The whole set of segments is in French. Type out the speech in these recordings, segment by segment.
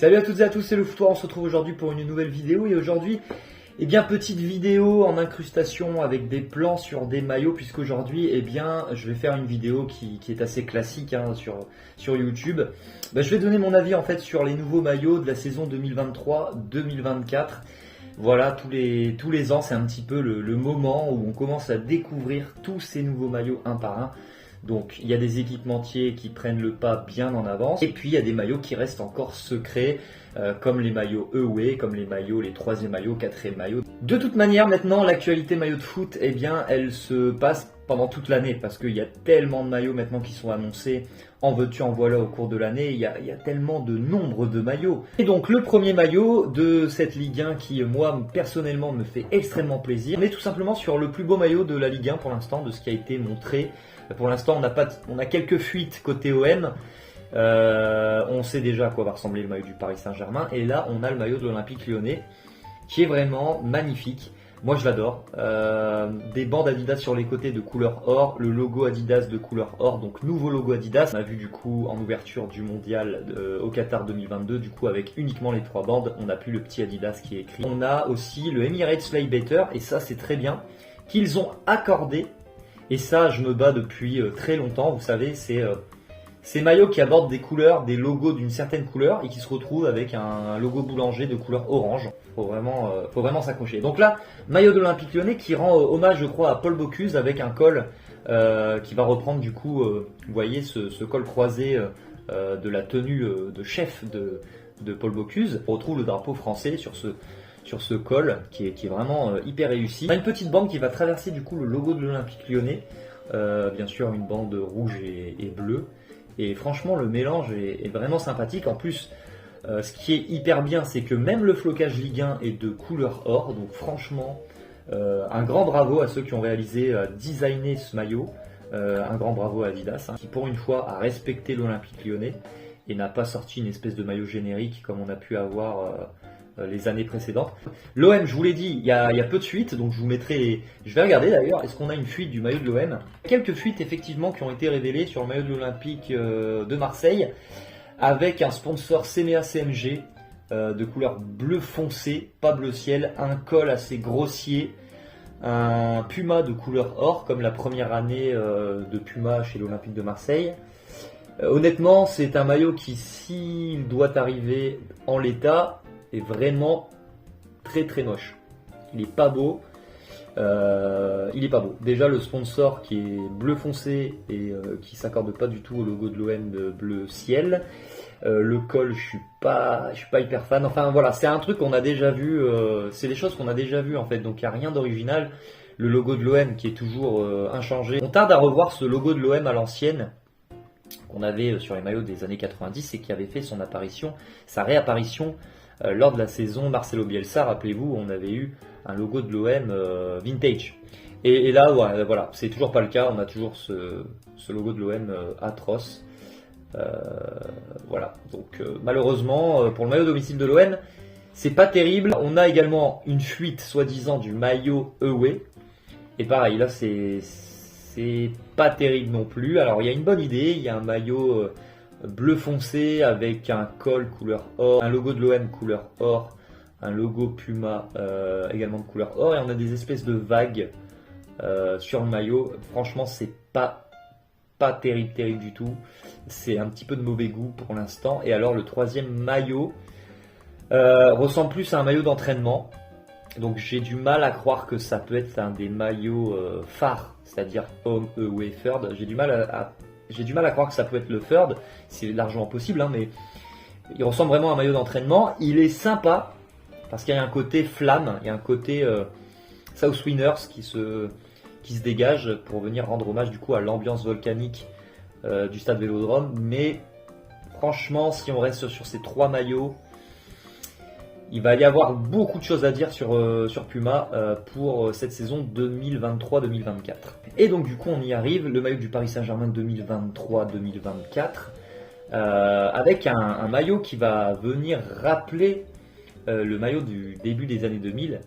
Salut à toutes et à tous, c'est le Foutoir, on se retrouve aujourd'hui pour une nouvelle vidéo et aujourd'hui, petite vidéo en incrustation avec des plans sur des maillots puisqu'aujourd'hui, je vais faire une vidéo qui est assez classique sur YouTube. Je vais donner mon avis en fait sur les nouveaux maillots de la saison 2023-2024. Voilà, tous les ans, c'est un petit peu le moment où on commence à découvrir tous ces nouveaux maillots un par un. Donc il y a des équipementiers qui prennent le pas bien en avance et puis il y a des maillots qui restent encore secrets comme les maillots away, comme les maillots, les 3e maillots, 4e maillots. De toute manière maintenant l'actualité maillot de foot, elle se passe pendant toute l'année parce qu'il y a tellement de maillots maintenant qui sont annoncés, en veux-tu en voilà au cours de l'année, il y a tellement de nombre de maillots. Et donc le premier maillot de cette Ligue 1 qui moi personnellement me fait extrêmement plaisir, on est tout simplement sur le plus beau maillot de la Ligue 1 pour l'instant, de ce qui a été montré. Pour l'instant, on a quelques fuites côté OM. On sait déjà à quoi va ressembler le maillot du Paris Saint-Germain. Et là, on a le maillot de l'Olympique Lyonnais qui est vraiment magnifique. Moi, je l'adore. Des bandes Adidas sur les côtés de couleur or. Le logo Adidas de couleur or. Donc, nouveau logo Adidas. On a vu du coup en ouverture du mondial au Qatar 2022. Du coup, avec uniquement les 3 bandes. On n'a plus le petit Adidas qui est écrit. On a aussi le Emirates Fly Better. Et ça, c'est très bien. Qu'ils ont accordé. Et ça, je me bats depuis très longtemps. Vous savez, c'est ces maillots qui abordent des couleurs, des logos d'une certaine couleur et qui se retrouvent avec un logo boulanger de couleur orange. Faut vraiment s'accrocher. Donc là, maillot de l'Olympique Lyonnais qui rend hommage, je crois, à Paul Bocuse avec un col qui va reprendre du coup, vous voyez, ce col croisé de la tenue de chef de Paul Bocuse. On retrouve le drapeau français sur ce col qui est vraiment hyper réussi. On a une petite bande qui va traverser du coup le logo de l'Olympique Lyonnais, bien sûr une bande rouge et bleue, et franchement le mélange est vraiment sympathique. En plus, ce qui est hyper bien, c'est que même le flocage Ligue 1 est de couleur or, donc franchement un grand bravo à ceux qui ont réalisé, designé ce maillot, un grand bravo à Adidas, qui pour une fois a respecté l'Olympique Lyonnais et n'a pas sorti une espèce de maillot générique comme on a pu avoir les années précédentes. L'OM, je vous l'ai dit, il y a peu de fuites, donc je vous mettrai. Je vais regarder d'ailleurs, est-ce qu'on a une fuite du maillot de l'OM? Quelques fuites effectivement qui ont été révélées sur le maillot de l'Olympique de Marseille, avec un sponsor CMA CMG de couleur bleu foncé, pas bleu ciel, un col assez grossier, un Puma de couleur or, comme la première année de Puma chez l'Olympique de Marseille. Honnêtement, c'est un maillot qui, s'il doit arriver en l'état, est vraiment très très moche. Il est pas beau. Déjà le sponsor qui est bleu foncé et qui s'accorde pas du tout au logo de l'OM de bleu ciel. Le col, je suis pas hyper fan. Enfin voilà, c'est un truc qu'on a déjà vu. C'est des choses qu'on a déjà vues en fait. Donc il n'y a rien d'original. Le logo de l'OM qui est toujours inchangé. On tarde à revoir ce logo de l'OM à l'ancienne qu'on avait sur les maillots des années 90 et qui avait fait sa réapparition lors de la saison Marcelo Bielsa. Rappelez-vous, on avait eu un logo de l'OM vintage. Et là, voilà, c'est toujours pas le cas. On a toujours ce logo de l'OM atroce. Voilà. Donc malheureusement, pour le maillot domicile de l'OM, c'est pas terrible. On a également une fuite, soi-disant, du maillot away. Et pareil, là, c'est pas terrible non plus. Alors, il y a une bonne idée. Il y a un maillot bleu foncé avec un col couleur or, un logo de l'OM couleur or, un logo Puma également de couleur or, et on a des espèces de vagues sur le maillot. Franchement, c'est pas terrible du tout. C'est un petit peu de mauvais goût pour l'instant. Et alors le 3e maillot ressemble plus à un maillot d'entraînement. Donc j'ai du mal à croire que ça peut être un des maillots phares, c'est-à-dire home, away, third. J'ai du mal à croire que ça peut être le third, c'est largement possible, mais il ressemble vraiment à un maillot d'entraînement. Il est sympa, parce qu'il y a un côté flamme, il y a un côté South Winners qui se dégage pour venir rendre hommage du coup à l'ambiance volcanique du stade Vélodrome. Mais franchement, si on reste sur ces 3 maillots, il va y avoir beaucoup de choses à dire sur Puma pour cette saison 2023-2024. Et donc du coup on y arrive, le maillot du Paris Saint-Germain 2023-2024, avec un maillot qui va venir rappeler le maillot du début des années 2000,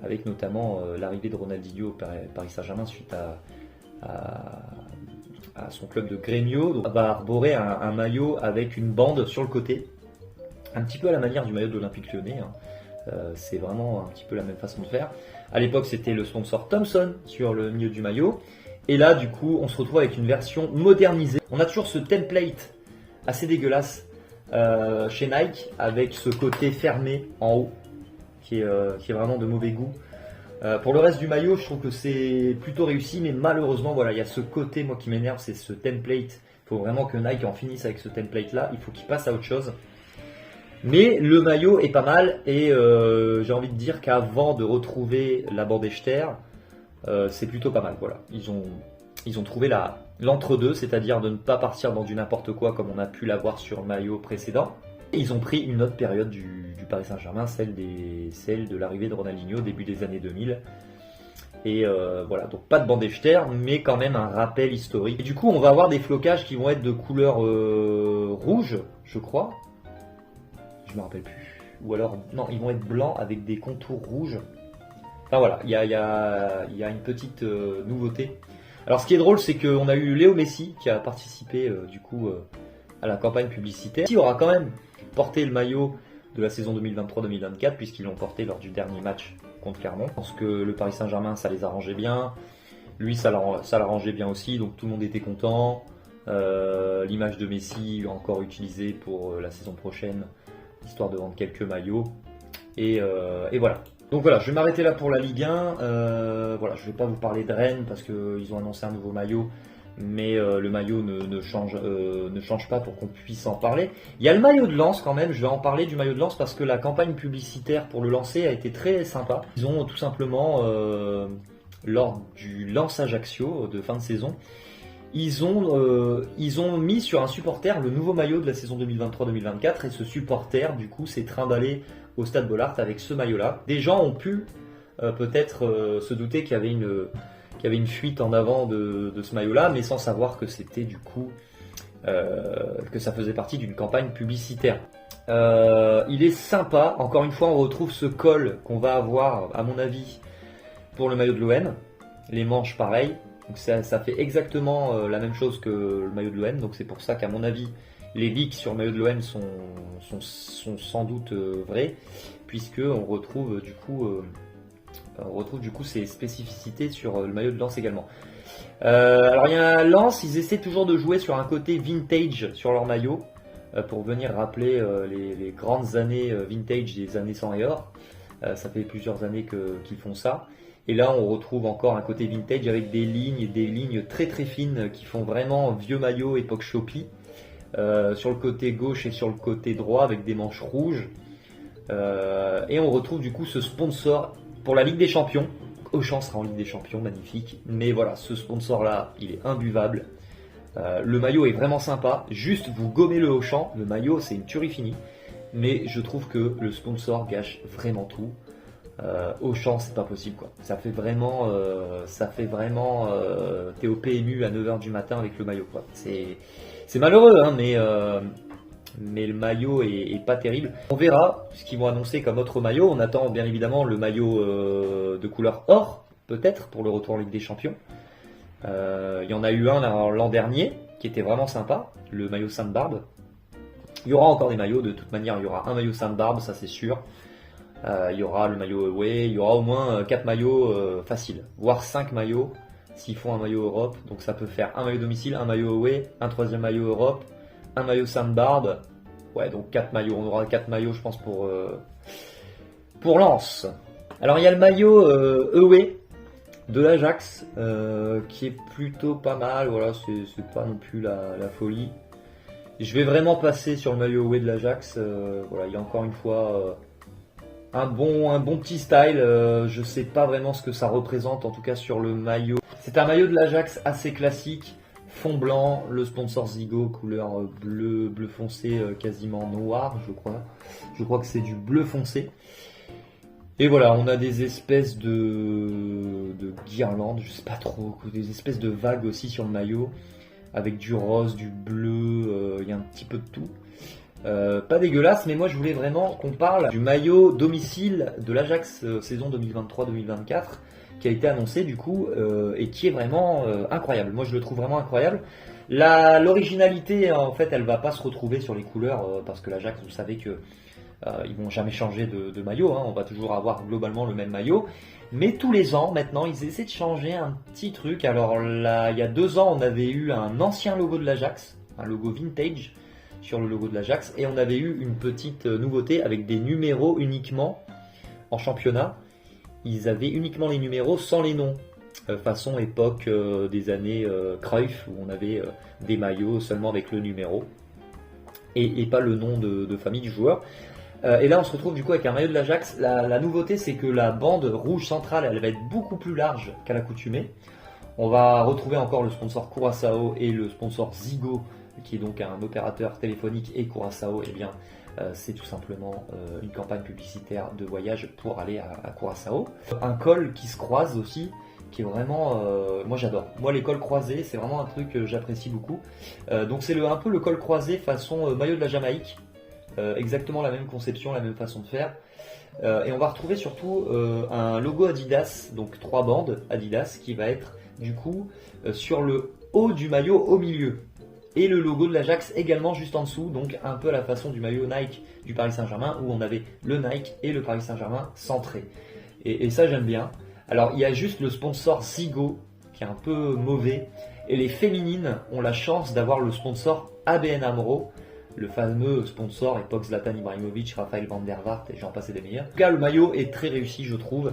avec notamment l'arrivée de Ronaldinho au Paris Saint-Germain suite à son club de Grêmio. Donc, on va arborer un maillot avec une bande sur le côté, un petit peu à la manière du maillot de l'Olympique Lyonnais, hein. C'est vraiment un petit peu la même façon de faire. À l'époque, c'était le sponsor Thomson sur le milieu du maillot. Et là, du coup, on se retrouve avec une version modernisée. On a toujours ce template assez dégueulasse chez Nike, avec ce côté fermé en haut, qui est vraiment de mauvais goût. Pour le reste du maillot, je trouve que c'est plutôt réussi, mais malheureusement, voilà, il y a ce côté, moi, qui m'énerve, c'est ce template. Il faut vraiment que Nike en finisse avec ce template-là. Il faut qu'il passe à autre chose. Mais le maillot est pas mal et j'ai envie de dire qu'avant de retrouver la Bandechter, c'est plutôt pas mal. Voilà, ils ont trouvé l'entre-deux, c'est-à-dire de ne pas partir dans du n'importe quoi comme on a pu l'avoir sur le maillot précédent. Et ils ont pris une autre période du Paris Saint-Germain, celle de l'arrivée de Ronaldinho au début des années 2000. Et voilà, donc pas de Bandechter, mais quand même un rappel historique. Et du coup, on va avoir des flocages qui vont être de couleur rouge, je crois. Je me rappelle plus. Ou alors, non, ils vont être blancs avec des contours rouges. Enfin voilà, il y a une petite nouveauté. Alors ce qui est drôle, c'est qu'on a eu Léo Messi qui a participé du coup à la campagne publicitaire. Il aura quand même porté le maillot de la saison 2023-2024 puisqu'ils l'ont porté lors du dernier match contre Clermont. Je pense que le Paris Saint-Germain, ça les arrangeait bien. Lui, ça l'arrangeait bien aussi, donc tout le monde était content. L'image de Messi encore utilisée pour la saison prochaine, histoire de vendre quelques maillots. Et voilà. Donc voilà, je vais m'arrêter là pour la Ligue 1. Voilà, je ne vais pas vous parler de Rennes parce qu'ils ont annoncé un nouveau maillot, mais le maillot ne change pas pour qu'on puisse en parler. Il y a le maillot de Lens quand même, je vais en parler du maillot de Lens parce que la campagne publicitaire pour le lancer a été très sympa. Ils ont tout simplement, lors du Lens Ajaccio de fin de saison, ils ont mis sur un supporter le nouveau maillot de la saison 2023-2024 et ce supporter du coup s'est trimballé au Stade Bollaert avec ce maillot-là. Des gens ont pu peut-être se douter qu'il y avait une fuite en avant de ce maillot-là, mais sans savoir que c'était du coup que ça faisait partie d'une campagne publicitaire. Il est sympa. Encore une fois, on retrouve ce col qu'on va avoir, à mon avis, pour le maillot de l'OM. Les manches, pareil. Donc ça fait exactement la même chose que le maillot de l'OM. Donc c'est pour ça qu'à mon avis, les leaks sur le maillot de l'OM sont sans doute vrais, puisque on retrouve du coup ces spécificités sur le maillot de Lens également. Alors il y a Lens, ils essaient toujours de jouer sur un côté vintage sur leur maillot, pour venir rappeler les grandes années vintage des années sang et or. Ça fait plusieurs années qu'ils font ça. Et là, on retrouve encore un côté vintage avec des lignes très très fines qui font vraiment vieux maillot époque Shopee. Sur le côté gauche et sur le côté droit avec des manches rouges. Et on retrouve du coup ce sponsor pour la Ligue des Champions. Auchan sera en Ligue des Champions, magnifique. Mais voilà, ce sponsor-là, il est imbuvable. Le maillot est vraiment sympa. Juste, vous gommez le Auchan. Le maillot, c'est une tuerie finie. Mais je trouve que le sponsor gâche vraiment tout. Auchan, c'est pas possible quoi. Ça fait vraiment t'es au PMU à 9h du matin avec le maillot quoi. C'est malheureux hein, mais le maillot est pas terrible. On verra ce qu'ils vont annoncer comme autre maillot. On attend bien évidemment le maillot de couleur or, peut-être pour le retour en Ligue des Champions. Il y en a eu un l'an dernier qui était vraiment sympa, le maillot Sainte-Barbe. Il y aura encore des maillots de toute manière. Il y aura un maillot Sainte-Barbe, ça c'est sûr. Il y aura le maillot away, il y aura au moins 4 maillots faciles, voire 5 maillots s'ils font un maillot Europe. Donc ça peut faire un maillot domicile, un maillot away, un troisième maillot Europe, un maillot Sainte-Barbe. Ouais, donc 4 maillots, on aura 4 maillots je pense pour Lens. Alors il y a le maillot away de l'Ajax qui est plutôt pas mal, voilà, c'est pas non plus la folie. Je vais vraiment passer sur le maillot away de l'Ajax, voilà, il y a encore une fois... un bon petit style, je sais pas vraiment ce que ça représente en tout cas sur le maillot. C'est un maillot de l'Ajax assez classique, fond blanc, le sponsor Zigo, couleur bleu foncé, quasiment noir je crois. Je crois que c'est du bleu foncé. Et voilà, on a des espèces de guirlandes, je sais pas trop, des espèces de vagues aussi sur le maillot, avec du rose, du bleu, il y a un petit peu de tout. Pas dégueulasse, mais moi je voulais vraiment qu'on parle du maillot domicile de l'Ajax saison 2023-2024 qui a été annoncé du coup et qui est vraiment incroyable. Moi je le trouve vraiment incroyable. L'originalité en fait elle va pas se retrouver sur les couleurs parce que l'Ajax vous savez que Ils vont jamais changer de maillot, hein, on va toujours avoir globalement le même maillot. Mais tous les ans, maintenant, ils essaient de changer un petit truc. Alors là, il y a 2 ans, on avait eu un ancien logo de l'Ajax, un logo vintage sur le logo de l'Ajax. Et on avait eu une petite nouveauté avec des numéros uniquement en championnat. Ils avaient uniquement les numéros sans les noms. Façon époque des années Cruyff, où on avait des maillots seulement avec le numéro. Et pas le nom de famille du joueur. Et là on se retrouve du coup avec un maillot de l'Ajax. La nouveauté c'est que la bande rouge centrale elle va être beaucoup plus large qu'à l'accoutumée. On va retrouver encore le sponsor Curaçao et le sponsor Zigo qui est donc un opérateur téléphonique, et Curaçao eh bien c'est tout simplement une campagne publicitaire de voyage pour aller à Curaçao. Un col qui se croise aussi, qui est vraiment, moi j'adore. Moi les cols croisés c'est vraiment un truc que j'apprécie beaucoup. Donc c'est un peu le col croisé façon maillot de la Jamaïque. Exactement la même conception, la même façon de faire. Et on va retrouver surtout un logo Adidas, donc 3 bandes Adidas, qui va être du coup sur le haut du maillot au milieu. Et le logo de l'Ajax également juste en dessous, donc un peu à la façon du maillot Nike du Paris Saint-Germain, où on avait le Nike et le Paris Saint-Germain centrés. Et ça j'aime bien. Alors il y a juste le sponsor Zigo, qui est un peu mauvais, et les féminines ont la chance d'avoir le sponsor ABN AMRO, le fameux sponsor époque Zlatan Ibrahimovic, Raphaël van der Vaart et j'en passe des meilleurs. En tout cas, le maillot est très réussi, je trouve,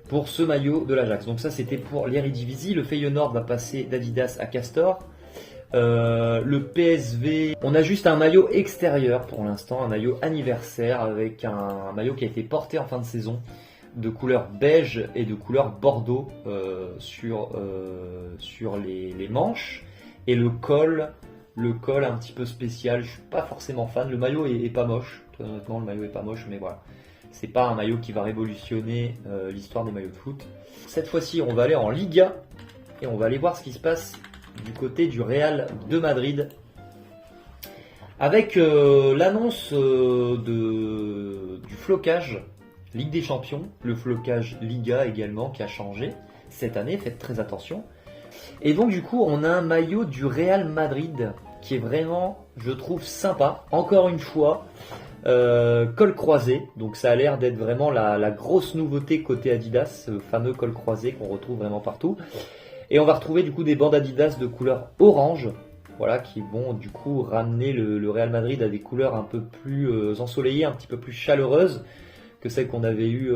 pour ce maillot de l'Ajax. Donc ça, c'était pour l'Eredivisie. Le Feyenoord va passer d'Adidas à Castor. Le PSV, on a juste un maillot extérieur pour l'instant, un maillot anniversaire avec un maillot qui a été porté en fin de saison de couleur beige et de couleur bordeaux sur les manches, et le col un petit peu spécial. Je suis pas forcément fan. Le maillot est pas moche, très honnêtement le maillot est pas moche, mais voilà, c'est pas un maillot qui va révolutionner l'histoire des maillots de foot. Cette fois-ci on va aller en Liga et on va aller voir ce qui se passe du côté du Real de Madrid avec l'annonce du flocage Ligue des Champions, le flocage Liga également qui a changé cette année, faites très attention. Et donc du coup on a un maillot du Real Madrid qui est vraiment, je trouve, sympa. Encore une fois, col croisé, donc ça a l'air d'être vraiment la grosse nouveauté côté Adidas, ce fameux col croisé qu'on retrouve vraiment partout. Et on va retrouver du coup des bandes Adidas de couleur orange, voilà, qui vont du coup ramener le Real Madrid à des couleurs un peu plus ensoleillées, un petit peu plus chaleureuses que celles qu'on avait eues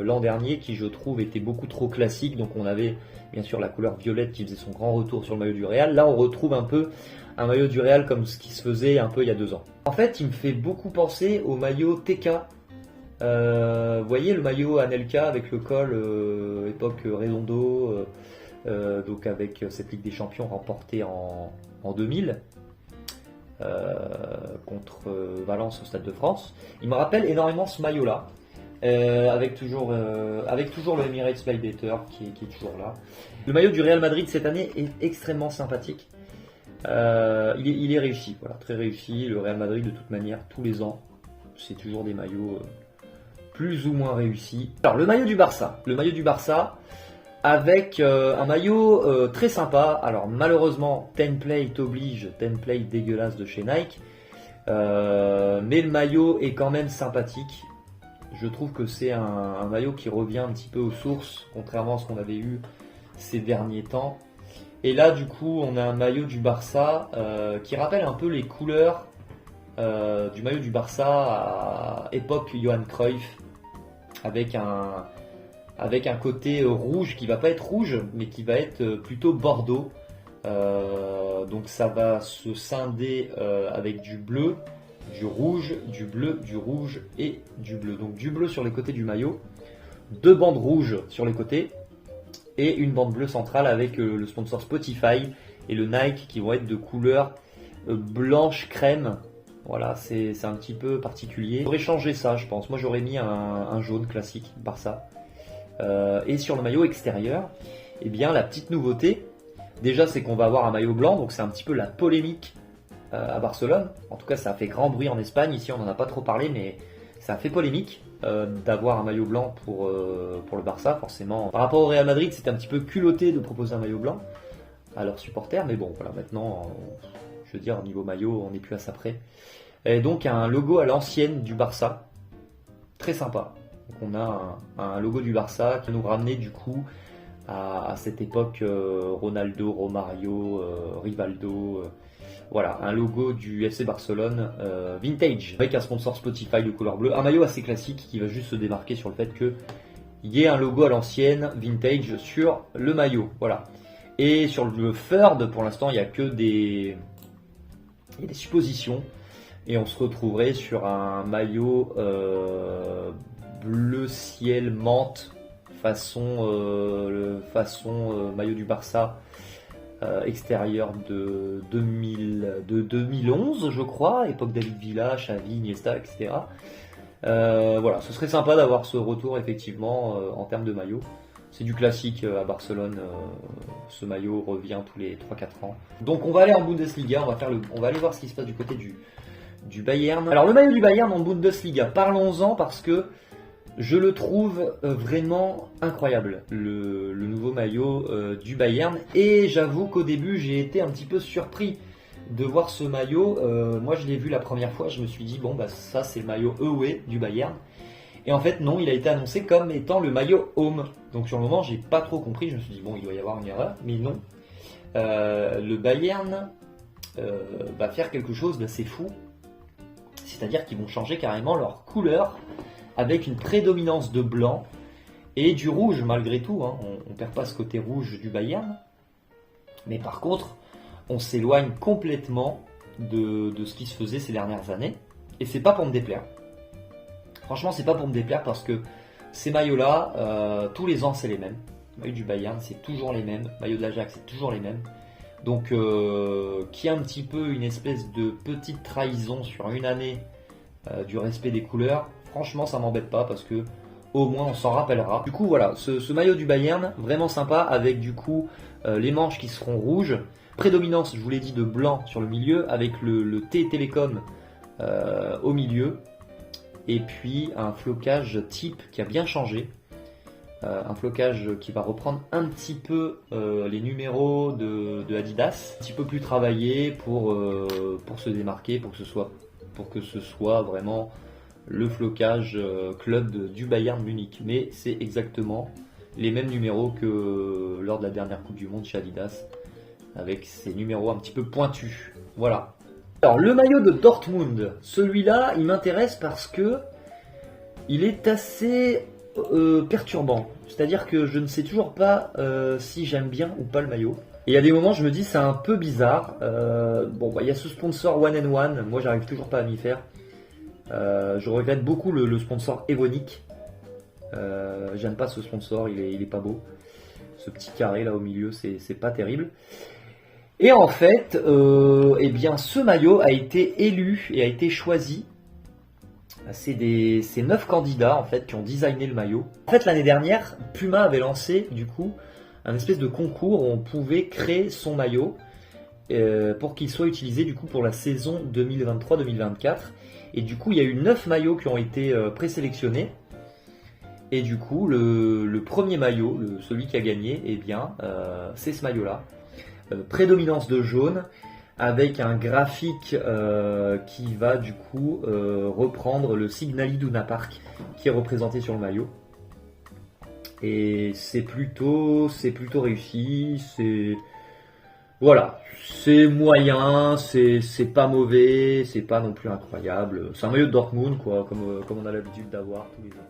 l'an dernier, qui je trouve étaient beaucoup trop classiques. Donc on avait bien sûr la couleur violette qui faisait son grand retour sur le maillot du Real. Là on retrouve un peu un maillot du Real comme ce qui se faisait un peu il y a 2 ans. En fait il me fait beaucoup penser au maillot TK. Vous voyez le maillot Anelka avec le col époque Redondo, donc avec cette Ligue des Champions remportée en 2000 contre Valence au Stade de France. Il me rappelle énormément ce maillot là. Avec toujours le Emirates Flybetter qui est toujours là. Le maillot du Real Madrid cette année est extrêmement sympathique. Il est réussi, voilà, très réussi. Le Real Madrid de toute manière tous les ans, c'est toujours des maillots plus ou moins réussis. Alors le maillot du Barça avec un maillot très sympa. Alors malheureusement template oblige, template dégueulasse de chez Nike, mais le maillot est quand même sympathique. Je trouve que c'est un maillot qui revient un petit peu aux sources, contrairement à ce qu'on avait eu ces derniers temps. Et là, du coup, on a un maillot du Barça qui rappelle un peu les couleurs du maillot du Barça à époque Johan Cruyff, avec un côté rouge qui va pas être rouge, mais qui va être plutôt bordeaux. Donc ça va se scinder avec du bleu, du rouge, du bleu, du rouge et du bleu. Donc du bleu sur les côtés du maillot, 2 bandes rouges sur les côtés et une bande bleue centrale avec le sponsor Spotify et le Nike qui vont être de couleur blanche crème. Voilà, c'est un petit peu particulier. J'aurais changé ça, je pense. Moi j'aurais mis un jaune classique Barça. Et sur le maillot extérieur, eh bien la petite nouveauté, déjà c'est qu'on va avoir un maillot blanc, donc c'est un petit peu la polémique à Barcelone. En tout cas ça a fait grand bruit en Espagne, ici on n'en a pas trop parlé, mais ça a fait polémique d'avoir un maillot blanc pour le Barça, forcément. Par rapport au Real Madrid, c'était un petit peu culotté de proposer un maillot blanc à leurs supporters, mais bon voilà, maintenant, je veux dire, au niveau maillot, on n'est plus à ça près. Et donc un logo à l'ancienne du Barça, très sympa. Donc on a un logo du Barça qui nous ramenait du coup à cette époque Ronaldo, Romario, Rivaldo. Voilà, un logo du FC Barcelone vintage avec un sponsor Spotify de couleur bleue. Un maillot assez classique qui va juste se démarquer sur le fait qu'il y ait un logo à l'ancienne vintage sur le maillot. Voilà. Et sur le third, pour l'instant, il n'y a que des suppositions. Et on se retrouverait sur un maillot bleu ciel menthe façon maillot du Barça extérieur de 2011 je crois, époque David Villa, Xavi, Iniesta, etc. Voilà, ce serait sympa d'avoir ce retour effectivement en termes de maillot. C'est du classique à Barcelone, ce maillot revient tous les 3-4 ans. Donc on va aller en Bundesliga, on va aller voir ce qui se passe du côté du Bayern. Alors le maillot du Bayern en Bundesliga, parlons-en parce que je le trouve vraiment incroyable, le nouveau maillot du Bayern. Et j'avoue qu'au début, j'ai été un petit peu surpris de voir ce maillot. Moi, je l'ai vu la première fois, je me suis dit, bon, bah ça, c'est le maillot away du Bayern. Et en fait, non, il a été annoncé comme étant le maillot home. Donc sur le moment, j'ai pas trop compris. Je me suis dit, bon, il doit y avoir une erreur, mais non. Le Bayern va faire quelque chose d'assez fou. C'est-à-dire qu'ils vont changer carrément leur couleur, avec une prédominance de blanc et du rouge malgré tout. Hein. On ne perd pas ce côté rouge du Bayern. Mais par contre, on s'éloigne complètement de ce qui se faisait ces dernières années. Et c'est pas pour me déplaire. Franchement, c'est pas pour me déplaire parce que ces maillots-là, tous les ans, c'est les mêmes. Le maillot du Bayern, c'est toujours les mêmes. Le maillot de l'Ajax, c'est toujours les mêmes. Donc, qui a un petit peu une espèce de petite trahison sur une année du respect des couleurs. Franchement, ça m'embête pas parce que au moins on s'en rappellera. Du coup, voilà, ce maillot du Bayern, vraiment sympa avec du coup les manches qui seront rouges. Prédominance, je vous l'ai dit, de blanc sur le milieu avec le T Télécom au milieu. Et puis un flocage type qui a bien changé. Un flocage qui va reprendre un petit peu les numéros de Adidas. Un petit peu plus travaillé pour se démarquer, pour que ce soit vraiment le flocage club du Bayern Munich. Mais c'est exactement les mêmes numéros que lors de la dernière Coupe du Monde chez Adidas, avec ces numéros un petit peu pointus. Voilà. Alors le maillot de Dortmund, celui-là il m'intéresse parce que il est assez perturbant. C'est-à-dire que je ne sais toujours pas si j'aime bien ou pas le maillot. Et il y a des moments je me dis c'est un peu bizarre. Il y a ce sponsor One and One, moi j'arrive toujours pas à m'y faire. Je regrette beaucoup le sponsor Evonik. J'aime pas ce sponsor, il est pas beau. Ce petit carré là au milieu, c'est pas terrible. Et en fait, ce maillot a été élu et a été choisi. C'est 9 candidats en fait qui ont designé le maillot. En fait, l'année dernière, Puma avait lancé du coup un espèce de concours où on pouvait créer son maillot pour qu'il soit utilisé du coup pour la saison 2023-2024. Et du coup, il y a eu 9 maillots qui ont été présélectionnés. Et du coup, le premier maillot, celui qui a gagné, c'est ce maillot-là. Prédominance de jaune, avec un graphique qui va du coup reprendre le Signal Iduna Park qui est représenté sur le maillot. Et c'est plutôt réussi. Voilà, c'est moyen, c'est pas mauvais, c'est pas non plus incroyable. C'est un maillot de Dortmund, quoi, comme on a l'habitude d'avoir tous les ans.